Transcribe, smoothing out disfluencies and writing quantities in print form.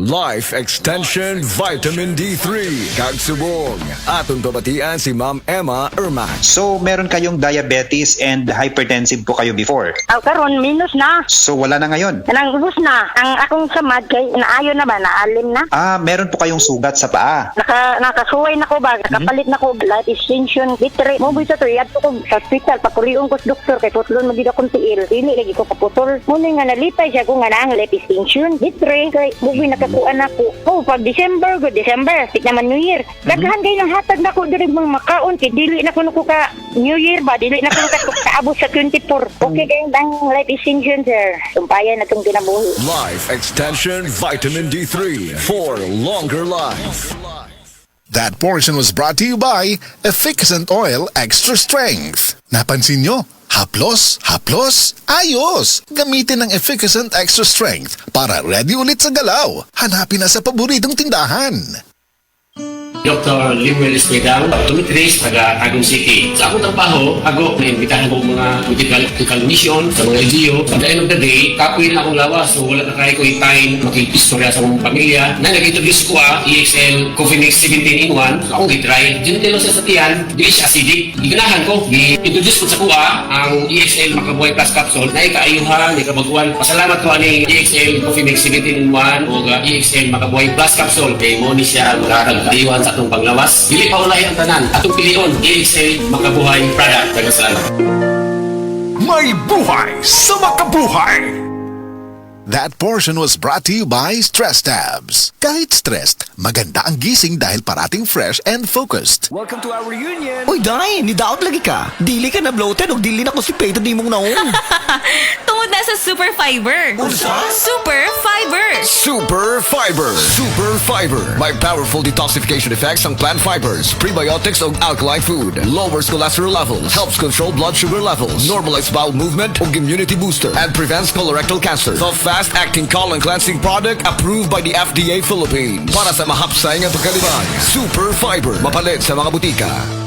Life Extension Vitamin D3 Kagsubong. Atong babatian si Ma'am Emma Ermac. So, meron kayong diabetes and hypertensive po kayo before? Karon minus na. So, wala na ngayon? Kanang ubos na. Ang akong samad kay naayon na ba, naalim na. Meron po kayong sugat sa paa. Nakasuway na ko ba, nakapalit na ko life extension bitre. Mubi sa to, yadto ko sa hospital, pakuliong ko sa doktor, kay putlon magid akong tiil. Dili lagi ko kaputol. Muna nga nalipay siya ko nga na ang life extension bitre, kay mubi nakakuan ako. Pag December, tik naman New Year. Daghan kayo ng hatag na ko diri mga makaon, kay dili na ko ka New Year ba, dili na ko kaabot sa 24. Okay kayo ang life extension, sir. Tumpayan na itong kinabuhi. Life Extension Vitamin D3 for longer life. That portion was brought to you by Efficacent Oil Extra Strength. Napansin nyo? Haplos, ayos! Gamitin ang Efficacent Extra Strength para ready ulit sa galaw. Hanapin na sa paboritong tindahan. Dr. Limuel Espedal, optometrist, taga Tagum City. Sa akong trabaho, ako, naimbitahan ko mga medical mission sa mga LGU. At the end of the day, kapoy na akong lawas. So wala na kaya ko itain, makikistorya sa mga pamilya. Na nag-introduce ko EXL Coffee Mix 17 in 1. Akong gitry. Ginitilo sa tiyan, di siya acidic. Iganahan ko, i-introduce ko sa kuha ang EXL Makabuhay Plus Capsule. Na ikaayuhan, ikabaguan. Pasalamat ko ani EXL Coffee Mix 17 in 1 o EXL Makabuhay Plus Capsule. Kay mo ni siya makakagaliwan sa atong panglawas. Dili pa ulahi ang tanan. Atong pilion, EXL Makabuhay product. Salamat. May buhay sa makabuhay! That portion was brought to you by Stress Tabs. Kahit stressed, maganda ang gising dahil parating fresh and focused. Welcome to our reunion. Uy, Day, nidaot lagi ka. Dili ka na bloated o dili na ko si Peto di mong naong. Tungod na sa Super Fiber. Super Fiber. Super Fiber. Super Fiber. May powerful detoxification effects ang plant fibers, prebiotics o alkaline food. Lowers cholesterol levels. Helps control blood sugar levels. Normalize bowel movement o immunity booster. And prevents colorectal cancer. The fast-acting colon cleansing product approved by the FDA Philippines. Para sa mahapsay nga pagkalibang. Super Fiber. Mapalit sa mga butika.